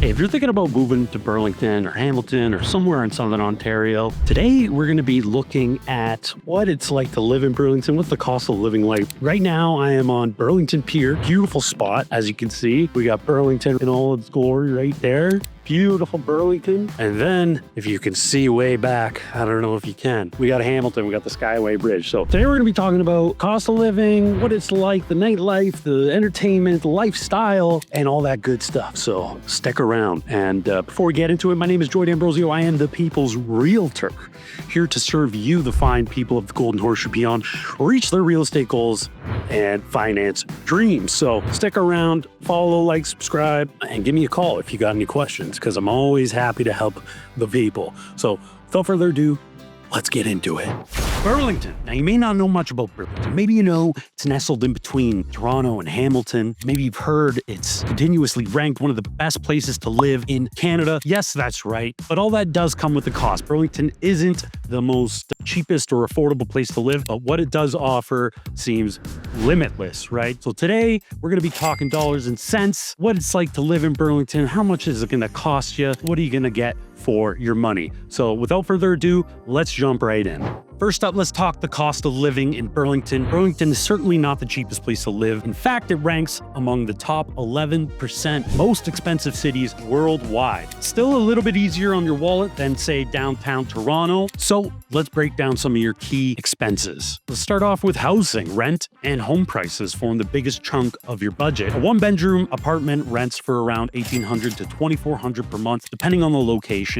Hey, if you're thinking about moving to Burlington or Hamilton or somewhere in Southern Ontario, today we're going to be looking at what it's like to live in Burlington. What's the cost of living like? Right now, I am on Burlington Pier. Beautiful spot, as you can see. We got Burlington in all its glory right there. Beautiful Burlington. And then, if you can see way back, I don't know if you can, we got Hamilton, we got the Skyway Bridge. So today we're going to be talking about cost of living, what it's like, the nightlife, the entertainment, the lifestyle, and all that good stuff. So stick around. And before we get into it, my name is Joy D'Ambrosio. I am the People's Realtor, here to serve you, the fine people of the Golden Horseshoe Beyond, reach their real estate goals and finance dreams. So stick around, follow, like, subscribe, and give me a call if you got any questions, because I'm always happy to help the people. So without further ado, let's get into it. Burlington. Now, you may not know much about Burlington. Maybe you know it's nestled in between Toronto and Hamilton. Maybe you've heard it's continuously ranked one of the best places to live in Canada. Yes, that's right. But all that does come with a cost. Burlington isn't the most cheapest or affordable place to live, but what it does offer seems limitless, right? So today, we're going to be talking dollars and cents, what it's like to live in Burlington, how much is it going to cost you, what are you going to get for your money. So without further ado, let's jump right in. First up, let's talk the cost of living in Burlington. Burlington is certainly not the cheapest place to live. In fact, it ranks among the top 11% most expensive cities worldwide. Still a little bit easier on your wallet than, say, downtown Toronto. So let's break down some of your key expenses. Let's start off with housing. Rent and home prices form the biggest chunk of your budget. A one-bedroom apartment rents for around $1,800 to $2,400 per month, depending on the location,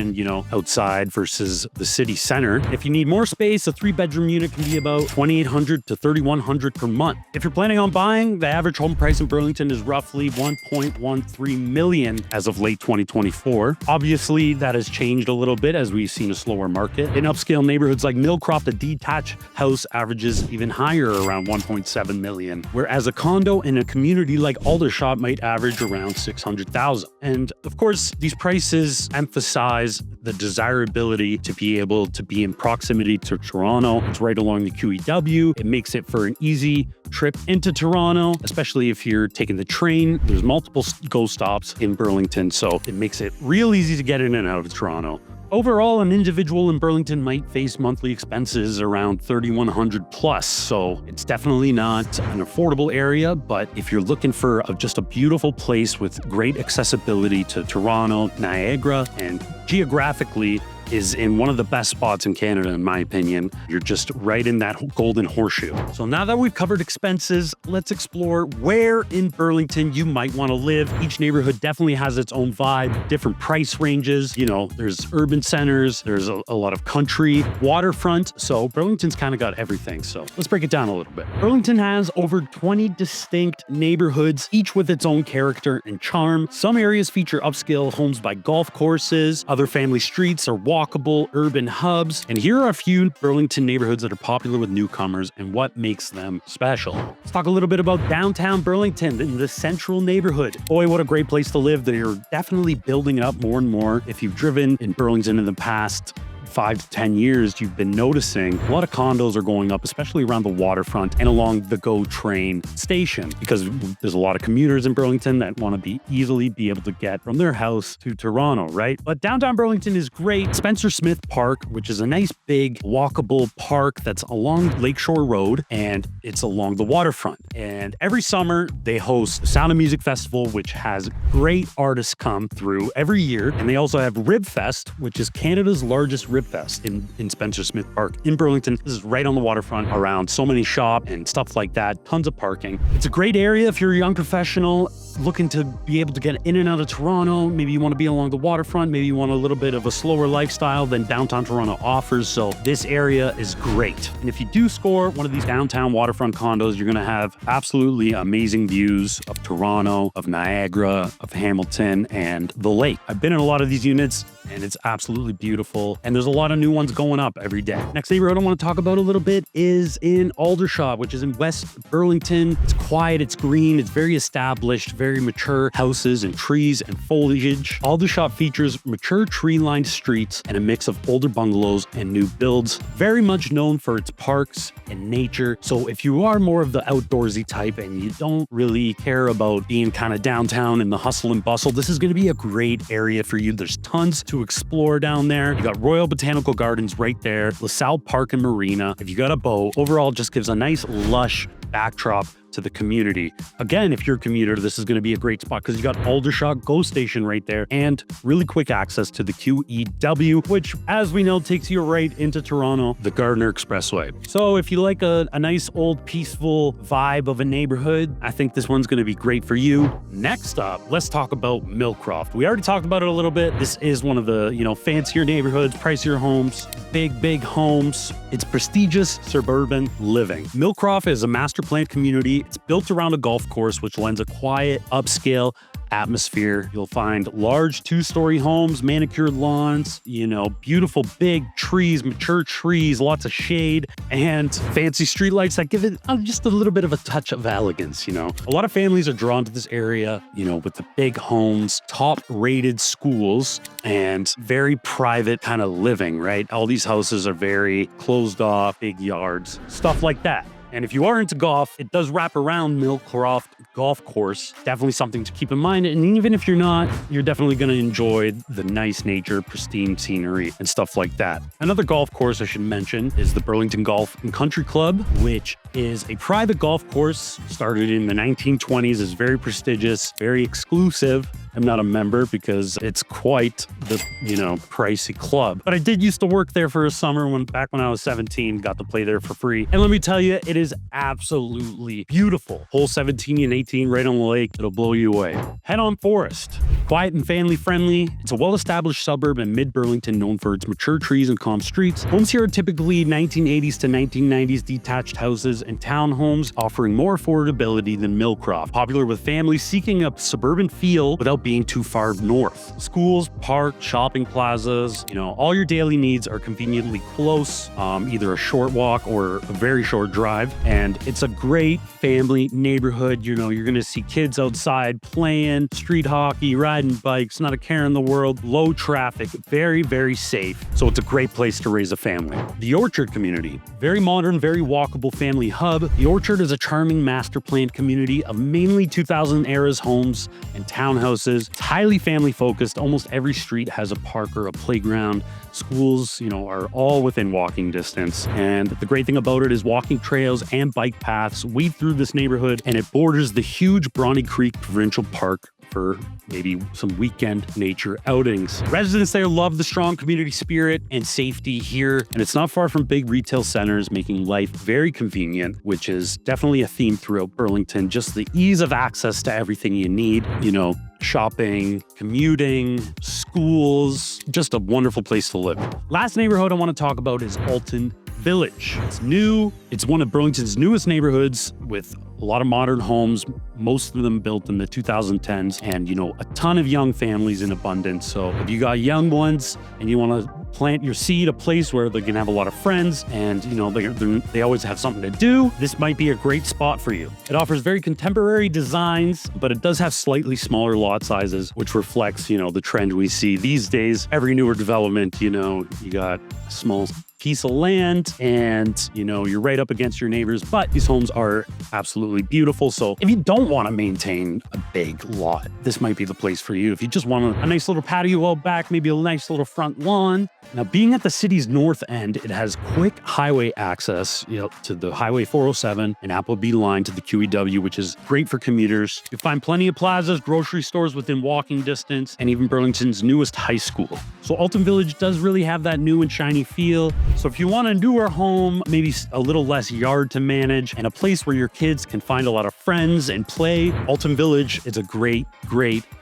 outside versus the city center. If you need more space, a three-bedroom unit can be about $2,800 to $3,100 per month. If you're planning on buying, the average home price in Burlington is roughly $1.13 million as of late 2024. Obviously, that has changed a little bit as we've seen a slower market. In upscale neighborhoods like Millcroft, a detached house averages even higher, around $1.7 million, whereas a condo in a community like Aldershot might average around $600,000. And of course, these prices emphasize the desirability to be able to be in proximity to Toronto. It's right along the QEW. It makes it for an easy trip into Toronto, especially if you're taking the train. There's multiple GO stops in Burlington, so it makes it real easy to get in and out of Toronto. Overall, an individual in Burlington might face monthly expenses around $3,100 plus, so it's definitely not an affordable area, but if you're looking for just a beautiful place with great accessibility to Toronto, Niagara, and geographically is in one of the best spots in Canada, in my opinion. You're just right in that golden horseshoe. So now that we've covered expenses, let's explore where in Burlington you might want to live. Each neighborhood definitely has its own vibe, different price ranges. There's urban centers, there's a lot of country, waterfront. So Burlington's kind of got everything. So let's break it down a little bit. Burlington has over 20 distinct neighborhoods, each with its own character and charm. Some areas feature upscale homes by golf courses, other family streets are walkable urban hubs. And here are a few Burlington neighborhoods that are popular with newcomers and what makes them special. Let's talk a little bit about downtown Burlington, in the central neighborhood. Boy, what a great place to live. They're definitely building up more and more. If you've driven in Burlington in the past 5 to 10 years, you've been noticing a lot of condos are going up, especially around the waterfront and along the GO train station, because there's a lot of commuters in Burlington that want to be able to get from their house to Toronto, right? But downtown Burlington is great. Spencer Smith Park, which is a nice big walkable park that's along Lakeshore Road, and it's along the waterfront. And every summer they host the Sound of Music Festival, which has great artists come through every year. And they also have Rib Fest, which is Canada's largest rib fest in Spencer Smith Park in Burlington. This is right on the waterfront, around so many shops and stuff like that, tons of parking. It's a great area if you're a young professional looking to be able to get in and out of Toronto. Maybe you want to be along the waterfront, maybe you want a little bit of a slower lifestyle than downtown Toronto offers, so this area is great. And if you do score one of these downtown waterfront condos, you're going to have absolutely amazing views of Toronto, of Niagara, of Hamilton, and the lake. I've been in a lot of these units, and it's absolutely beautiful, and there's a lot of new ones going up every day. Next neighborhood I want to talk about a little bit is in Aldershot, which is in West Burlington. It's quiet, it's green, it's very established, very mature houses and trees and foliage. Aldershot features mature tree-lined streets and a mix of older bungalows and new builds. Very much known for its parks and nature. So if you are more of the outdoorsy type and you don't really care about being kind of downtown in the hustle and bustle, this is going to be a great area for you. There's tons to explore down there. You got Royal Botanical Gardens right there, LaSalle Park and Marina. If you got a boat, overall just gives a nice lush backdrop to the community. Again, if you're a commuter, this is going to be a great spot because you got Aldershot GO Station right there and really quick access to the QEW, which, as we know, takes you right into Toronto, the Gardiner Expressway. So if you like a nice old peaceful vibe of a neighborhood, I think this one's going to be great for you. Next up, let's talk about Millcroft. We already talked about it a little bit. This is one of the, fancier neighborhoods, pricier homes, big homes. It's prestigious suburban living. Millcroft is a master planned community. It's built around a golf course, which lends a quiet, upscale atmosphere. You'll find large 2-story homes, manicured lawns, beautiful big trees, mature trees, lots of shade, and fancy streetlights that give it just a little bit of a touch of elegance. A lot of families are drawn to this area, with the big homes, top-rated schools, and very private kind of living, right? All these houses are very closed off, big yards, stuff like that. And if you are into golf, it does wrap around Millcroft Golf Course. Definitely something to keep in mind. And even if you're not, you're definitely going to enjoy the nice nature, pristine scenery, and stuff like that. Another golf course I should mention is the Burlington Golf and Country Club, which is a private golf course started in the 1920s. It's very prestigious, very exclusive. I'm not a member because it's quite the, pricey club. But I did used to work there for a summer back when I was 17, got to play there for free. And let me tell you, it is absolutely beautiful. Hole 17 and 18 right on the lake. It'll blow you away. Headon Forest. Quiet and family friendly. It's a well-established suburb in mid-Burlington known for its mature trees and calm streets. Homes here are typically 1980s to 1990s detached houses and townhomes, offering more affordability than Millcroft. Popular with families seeking a suburban feel without being too far north. Schools, parks, shopping plazas, all your daily needs are conveniently close, either a short walk or a very short drive. And it's a great family neighborhood. You're going to see kids outside playing, street hockey, riding bikes, not a care in the world, low traffic, very, very safe. So it's a great place to raise a family. The Orchard community, very modern, very walkable family hub. The Orchard is a charming master planned community of mainly 2000 eras homes and townhouses. It's highly family focused. Almost every street has a park or a playground. Schools, are all within walking distance. And the great thing about it is walking trails and bike paths weave through this neighborhood, and it borders the huge Bronte Creek Provincial Park for maybe some weekend nature outings. Residents there love the strong community spirit and safety here, and it's not far from big retail centers, making life very convenient, which is definitely a theme throughout Burlington. Just the ease of access to everything you need, shopping, commuting, schools, just a wonderful place to live. Last neighborhood I want to talk about is Alton Village. It's new. It's one of Burlington's newest neighborhoods with a lot of modern homes, most of them built in the 2010s, and a ton of young families in abundance. So if you got young ones and you want to plant your seed, a place where they can have a lot of friends and they always have something to do, this might be a great spot for you. It offers very contemporary designs, but it does have slightly smaller lot sizes, which reflects the trend we see these days. Every newer development, you got a small piece of land and you're right up against your neighbors, but these homes are absolutely beautiful. So if you don't want to maintain a big lot, this might be the place for you. If you just want a nice little patio out back, maybe a nice little front lawn. Now, being at the city's north end, it has quick highway access to the Highway 407 and Appleby line to the QEW, which is great for commuters. You find plenty of plazas, grocery stores within walking distance, and even Burlington's newest high school. So Alton Village does really have that new and shiny feel. So if you want a newer home, maybe a little less yard to manage, and a place where your kids can find a lot of friends and play, Alton Village is a great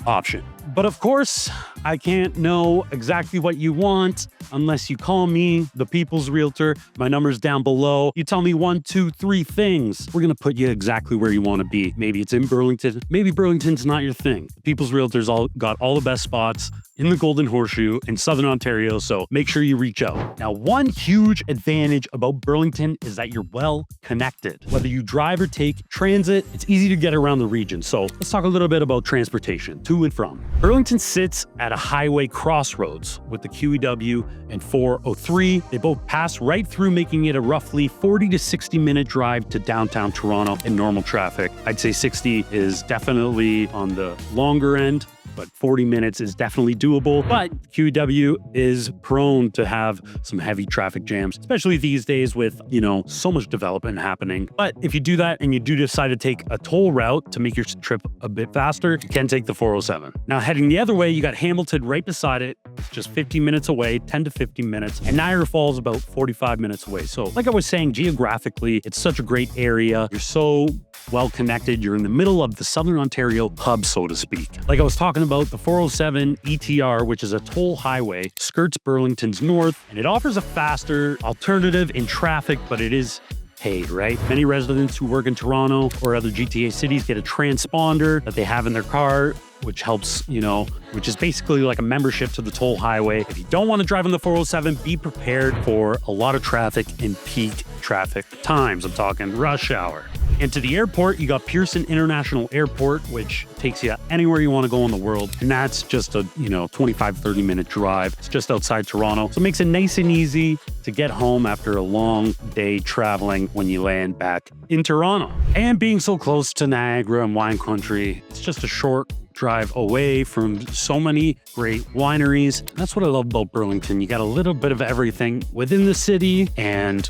option. But of course, I can't know exactly what you want unless you call me, the People's Realtor. My number's down below. You tell me 1, 2, 3 things. We're going to put you exactly where you want to be. Maybe it's in Burlington. Maybe Burlington's not your thing. The People's Realtor's got all the best spots. in the Golden Horseshoe in Southern Ontario, so make sure you reach out. Now, one huge advantage about Burlington is that you're well connected. Whether you drive or take transit, it's easy to get around the region. So let's talk a little bit about transportation to and from. Burlington sits at a highway crossroads with the QEW and 403. They both pass right through, making it a roughly 40 to 60 minute drive to downtown Toronto in normal traffic. I'd say 60 is definitely on the longer end, but 40 minutes is definitely doable. But QEW is prone to have some heavy traffic jams, especially these days with, so much development happening. But if you do that and you do decide to take a toll route to make your trip a bit faster, you can take the 407. Now, heading the other way, you got Hamilton right beside it, just 15 minutes away, 10 to 15 minutes, and Niagara Falls about 45 minutes away. So like I was saying, geographically, it's such a great area. You're so well connected. You're in the middle of the Southern Ontario hub, so to speak. Like I was talking about, the 407 ETR, which is a toll highway, skirts Burlington's north, and it offers a faster alternative in traffic, but it is paid, right? Many residents who work in Toronto or other GTA cities get a transponder that they have in their car, which helps, which is basically like a membership to the toll highway. If you don't want to drive on the 407, be prepared for a lot of traffic in peak traffic times. I'm talking rush hour. And to the airport, you got Pearson International Airport, which takes you anywhere you want to go in the world. And that's just a, 25, 30 minute drive. It's just outside Toronto. So it makes it nice and easy to get home after a long day traveling when you land back in Toronto. And being so close to Niagara and wine country, it's just a short drive away from so many great wineries. That's what I love about Burlington. You got a little bit of everything within the city and,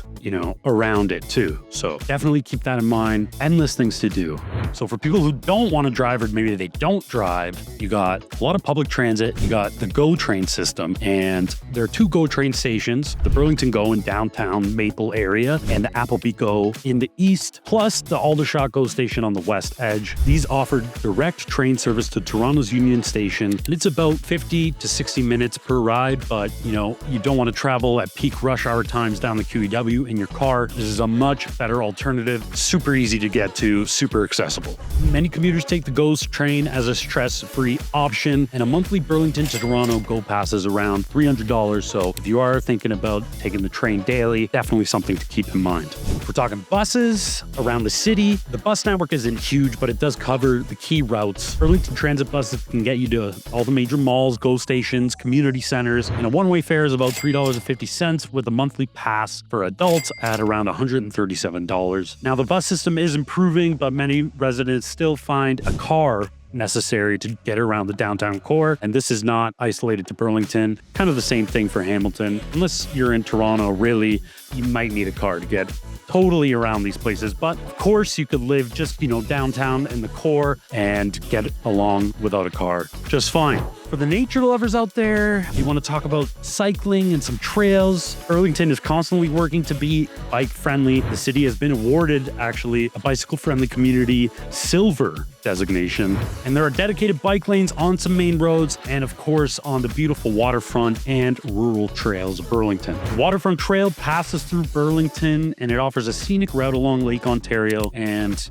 around it too. So definitely keep that in mind. Endless things to do. So for people who don't want to drive, or maybe they don't drive, you got a lot of public transit. You got the GO train system, and there are two GO train stations, the Burlington GO in downtown Maple area and the Appleby GO in the east, plus the Aldershot GO station on the west edge. These offer direct train service to Toronto's Union Station, and it's about 50 to 60 minutes per ride, but you don't want to travel at peak rush hour times down the QEW in your car. This is a much better alternative, super easy to get to, super accessible. Many commuters take the GO train as a stress-free option, and a monthly Burlington to Toronto GO pass is around $300, so if you are thinking about taking the train daily, definitely something to keep in mind. If we're talking buses around the city, the bus network isn't huge, but it does cover the key routes. Burlington transit buses can get you to all the major malls, GO stations, community centers, and a one-way fare is about $3.50 with a monthly pass for adults at around $137. Now, the bus system is improving, but many residents still find a car necessary to get around the downtown core, and this is not isolated to Burlington. Kind of the same thing for Hamilton. Unless you're in Toronto, really, you might need a car to get totally around these places. But of course, you could live just, downtown in the core and get along without a car just fine. For the nature lovers out there, you want to talk about cycling and some trails, Burlington is constantly working to be bike friendly. The city has been awarded, actually, a bicycle friendly community silver designation. And there are dedicated bike lanes on some main roads and, of course, on the beautiful waterfront and rural trails of Burlington. The Waterfront Trail passes through Burlington, and it offers a scenic route along Lake Ontario. And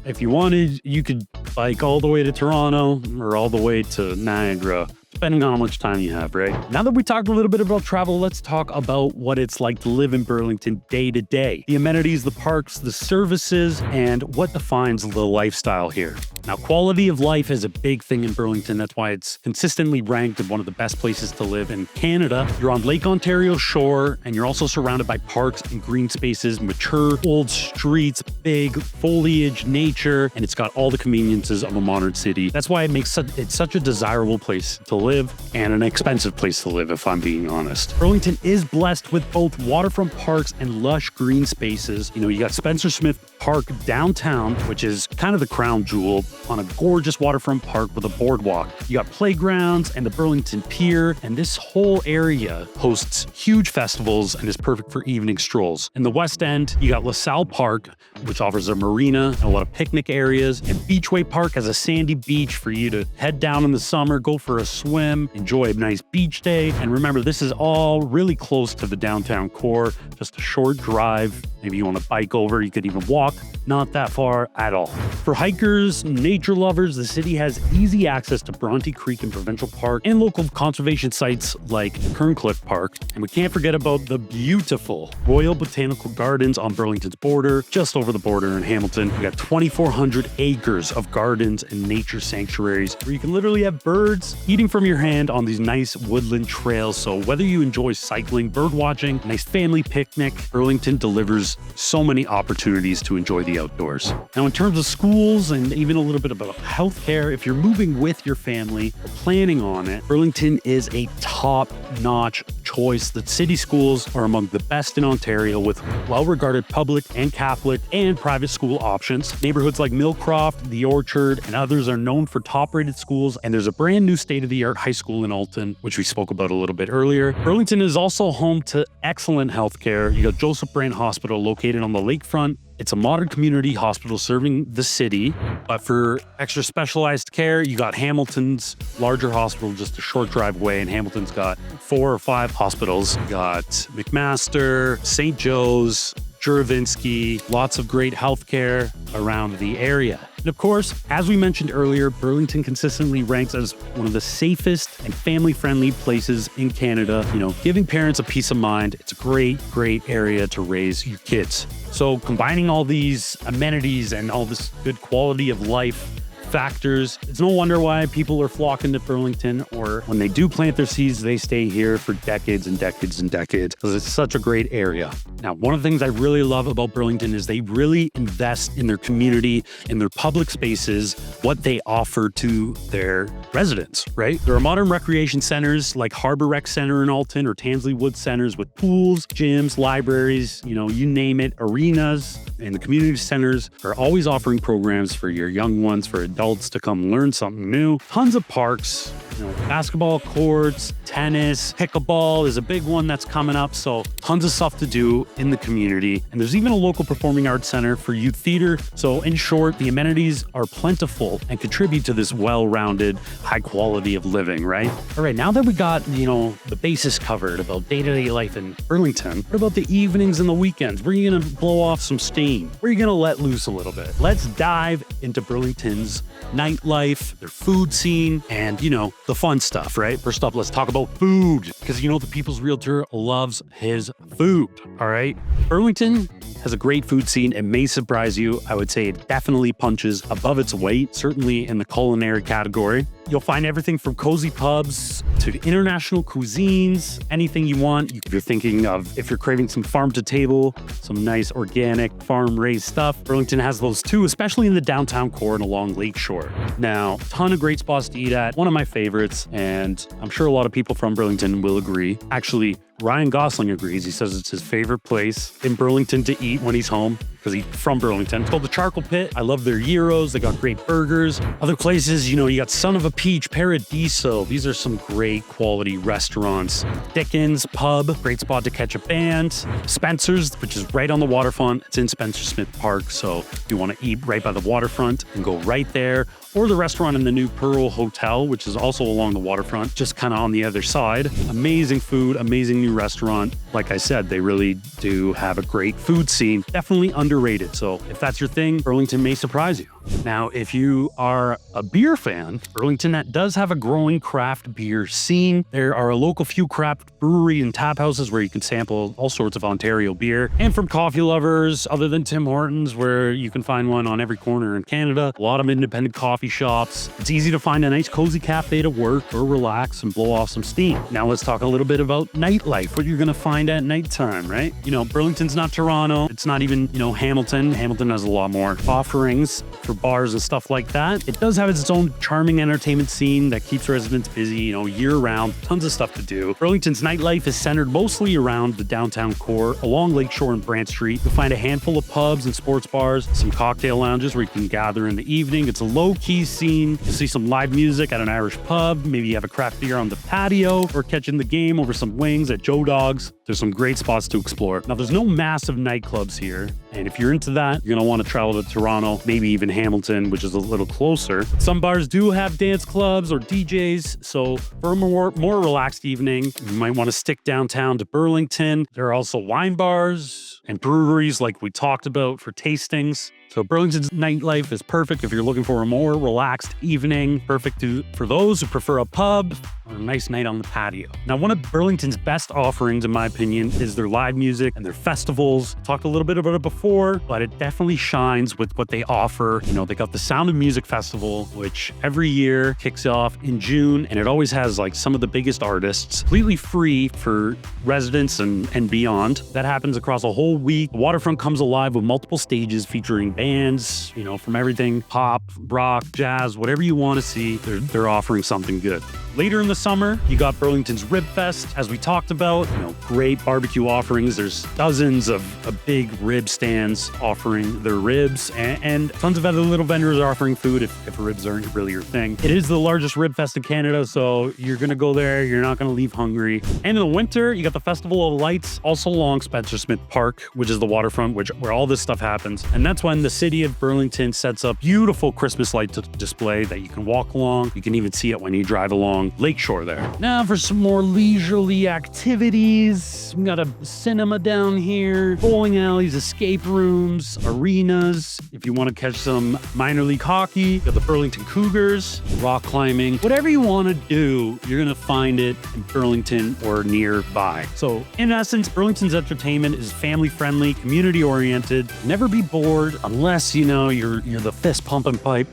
if you wanted, you could bike all the way to Toronto or all the way to Niagara, depending on how much time you have, right? Now that we talked a little bit about travel, let's talk about what it's like to live in Burlington day to day. The amenities, the parks, the services, and what defines the lifestyle here. Now, quality of life is a big thing in Burlington. That's why it's consistently ranked as one of the best places to live in Canada. You're on Lake Ontario shore, and you're also surrounded by parks and green spaces, mature old streets, big foliage, nature, and it's got all the conveniences of a modern city. That's why it such a desirable place to live and an expensive place to live, if I'm being honest. Burlington is blessed with both waterfront parks and lush green spaces. You got Spencer Smith Park downtown, which is kind of the crown jewel on a gorgeous waterfront park with a boardwalk. You got playgrounds and the Burlington Pier, and this whole area hosts huge festivals and is perfect for evening strolls. In the West End, you got LaSalle Park, which offers a marina and a lot of picnic areas, and Beachway Park has a sandy beach for you to head down in the summer, go for a swim, enjoy a nice beach day. And remember, this is all really close to the downtown core, just a short drive. Maybe you want to bike over, you could even walk walk, not that far at all. For hikers, nature lovers, the city has easy access to Bronte Creek and Provincial Park and local conservation sites like Kerncliffe Park. And we can't forget about the beautiful Royal Botanical Gardens on Burlington's border, just over the border in Hamilton. We got 2,400 acres of gardens and nature sanctuaries where you can literally have birds eating from your hand on these nice woodland trails. So whether you enjoy cycling, bird watching, nice family picnic, Burlington delivers so many opportunities to enjoy the outdoors. Now, in terms of schools and even a little bit about healthcare, if you're moving with your family or planning on it, Burlington is a top-notch choice. The city schools are among the best in Ontario with well-regarded public and Catholic and private school options. Neighborhoods like Millcroft, The Orchard, and others are known for top-rated schools, and there's a brand new state-of-the-art high school in Alton, which we spoke about a little bit earlier. Burlington is also home to excellent healthcare. You got Joseph Brant Hospital located on the lakefront. It's a modern community hospital serving the city, but for extra specialized care, you got Hamilton's larger hospital just a short drive away, and Hamilton's got 4 or 5 hospitals. You got McMaster, St. Joe's, Juravinsky, lots of great healthcare around the area. And of course, as we mentioned earlier, Burlington consistently ranks as one of the safest and family-friendly places in Canada. You know, giving parents a peace of mind. It's a great, great area to raise your kids. So combining all these amenities and all this good quality of life factors, it's no wonder why people are flocking to Burlington, or when they do plant their seeds, they stay here for decades and decades and decades because it's such a great area. Now, one of the things I really love about Burlington is they really invest in their community, in their public spaces, what they offer to their residents, right? There are modern recreation centers like Harbor Rec Center in Alton or Tansley Wood Centers with pools, gyms, libraries, you know, you name it, arenas, and the community centers are always offering programs for your young ones, for adults to come learn something new. Tons of parks, you know, basketball courts, tennis, pickleball is a big one that's coming up. So tons of stuff to do in the community. And there's even a local performing arts center for youth theater. So in short, the amenities are plentiful and contribute to this well-rounded, high quality of living, right? All right, now that we got, you know, the basis covered about day-to-day life in Burlington, what about the evenings and the weekends? Where are you gonna blow off some steam? Where are you gonna let loose a little bit? Let's dive into Burlington's nightlife, their food scene, and, you know, the fun stuff, right? First up, let's talk about food, because, you know, the People's Realtor loves his food, all right? Burlington has a great food scene. It may surprise you. I would say it definitely punches above its weight, certainly in the culinary category. You'll find everything from cozy pubs to international cuisines, anything you want. If you're thinking of, if you're craving some farm to table, some nice organic farm raised stuff, Burlington has those too, especially in the downtown core and along Lakeshore. Now, ton of great spots to eat at. One of my favorites, and I'm sure a lot of people from Burlington will agree. Actually, Ryan Gosling agrees. He says it's his favorite place in Burlington to eat when he's home, because he's from Burlington. It's called the Charcoal Pit. I love their gyros. They got great burgers. Other places, you know, you got Son of a Peach, Paradiso. These are some great quality restaurants. Dickens Pub, great spot to catch a band. Spencer's, which is right on the waterfront. It's in Spencer Smith Park. So if you want to eat right by the waterfront and go right there, or the restaurant in the new Pearl Hotel, which is also along the waterfront, just kind of on the other side. Amazing food, amazing new restaurant. Like I said, they really do have a great food scene. Definitely underrated. So if that's your thing, Burlington may surprise you. Now, if you are a beer fan, Burlington does have a growing craft beer scene. There are a local few craft brewery and tap houses where you can sample all sorts of Ontario beer. And from coffee lovers, other than Tim Hortons, where you can find one on every corner in Canada, a lot of independent coffee shops. It's easy to find a nice cozy cafe to work or relax and blow off some steam. Now let's talk a little bit about nightlife, what you're gonna find at nighttime, right? You know, Burlington's not Toronto. It's not even, you know, Hamilton. Hamilton has a lot more offerings for bars and stuff like that. It does have its own charming entertainment scene that keeps residents busy, you know, year round. Tons of stuff to do. Burlington's nightlife is centered mostly around the downtown core, along Lakeshore and Brant Street. You'll find a handful of pubs and sports bars, some cocktail lounges where you can gather in the evening. It's a low-key scene. You'll see some live music at an Irish pub. Maybe you have a craft beer on the patio, or catching the game over some wings at Joe Dog's. There's some great spots to explore. Now, there's no massive nightclubs here. And if you're into that, you're going to want to travel to Toronto, maybe even Hamilton, which is a little closer. Some bars do have dance clubs or DJs. So for a more relaxed evening, you might want to stick downtown to Burlington. There are also wine bars and breweries like we talked about for tastings. So Burlington's nightlife is perfect if you're looking for a more relaxed evening, perfect for those who prefer a pub or a nice night on the patio. Now, one of Burlington's best offerings, in my opinion, is their live music and their festivals. Talked a little bit about it before, but it definitely shines with what they offer. You know, they got the Sound of Music Festival, which every year kicks off in June, and it always has like some of the biggest artists, completely free for residents and beyond. That happens across a whole week. The Waterfront comes alive with multiple stages featuring bands, you know, from everything pop, rock, jazz, whatever you want to see, they're offering something good. Later in the summer, you got Burlington's Rib Fest, as we talked about. You know, great barbecue offerings. There's dozens of big rib stands offering their ribs, and tons of other little vendors offering food if ribs aren't really your thing. It is the largest rib fest in Canada, so you're gonna go there. You're not gonna leave hungry. And in the winter, you got the Festival of Lights, also along Spencer Smith Park, which is the waterfront, where all this stuff happens. And that's when the city of Burlington sets up beautiful Christmas light display that you can walk along. You can even see it when you drive along Lakeshore there. Now for some more leisurely activities, we got a cinema down here, bowling alleys, escape rooms, arenas. If you want to catch some minor league hockey, you got the Burlington Cougars, rock climbing. Whatever you want to do, you're going to find it in Burlington or nearby. So in essence, Burlington's entertainment is family friendly, community oriented. Never be bored unless, you know, you're the fist pumping pipe.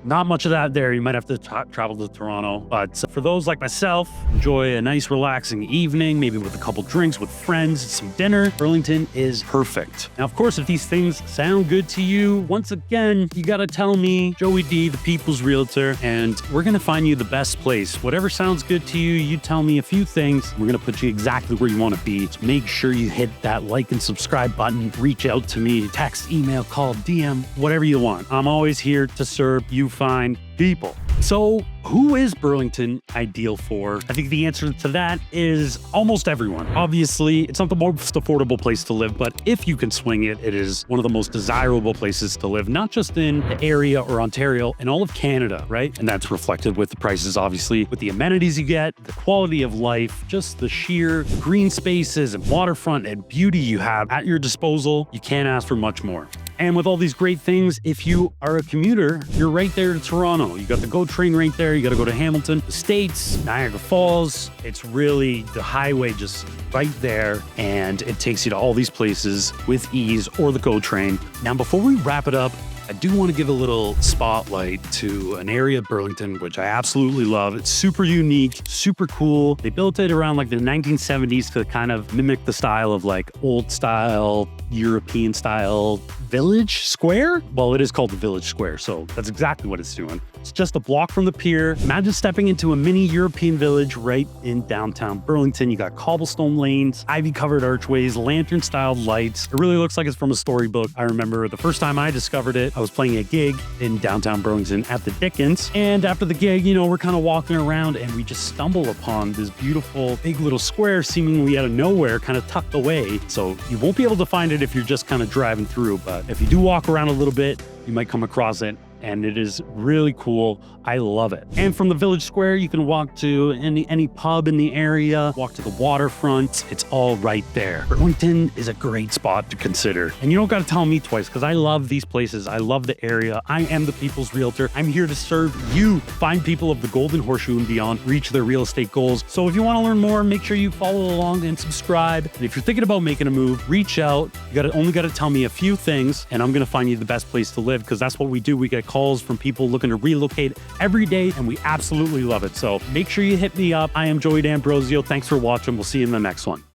Not much of that there. You might have to travel to Toronto. But for those like myself, enjoy a nice relaxing evening, maybe with a couple drinks with friends, some dinner. Burlington is perfect. Now, of course, if these things sound good to you, once again, you got to tell me, Joey D, the People's Realtor, and we're going to find you the best place. Whatever sounds good to you, you tell me a few things. We're going to put you exactly where you want to be. So make sure you hit that like and subscribe button. Reach out to me, text, email, call, DM, whatever you want. I'm always here to serve you fine people. So who is Burlington ideal for? I think the answer to that is almost everyone. Obviously, it's not the most affordable place to live, but if you can swing it, it is one of the most desirable places to live, not just in the area or Ontario, in all of Canada, right? And that's reflected with the prices, obviously, with the amenities you get, the quality of life, just the sheer green spaces and waterfront and beauty you have at your disposal. You can't ask for much more. And with all these great things, if you are a commuter, you're right there to Toronto. You got the GO train right there. You got to go to Hamilton, the States, Niagara Falls. It's really the highway just right there. And it takes you to all these places with ease, or the GO train. Now, before we wrap it up, I do want to give a little spotlight to an area of Burlington, which I absolutely love. It's super unique, super cool. They built it around like the 1970s to kind of mimic the style of like old style, European style Village Square. Well, it is called the Village Square, so that's exactly what it's doing. It's just a block from the pier. Imagine stepping into a mini European village right in downtown Burlington. You got cobblestone lanes, ivy-covered archways, lantern-styled lights. It really looks like it's from a storybook. I remember the first time I discovered it, I was playing a gig in downtown Burlington at the Dickens. And after the gig, you know, we're kind of walking around and we just stumble upon this beautiful big little square seemingly out of nowhere, kind of tucked away. So you won't be able to find it if you're just kind of driving through. But if you do walk around a little bit, you might come across it. And it is really cool. I love it. And from the Village Square, you can walk to any pub in the area, walk to the waterfront. It's all right there. Burlington is a great spot to consider. And you don't got to tell me twice, because I love these places. I love the area. I am the People's Realtor. I'm here to serve you. Find people of the Golden Horseshoe and beyond reach their real estate goals. So if you want to learn more, make sure you follow along and subscribe. And if you're thinking about making a move, reach out. You only got to tell me a few things, and I'm going to find you the best place to live, because that's what we do. We get calls from people looking to relocate every day, and we absolutely love it. So make sure you hit me up. I am Joey D'Ambrosio. Thanks for watching. We'll see you in the next one.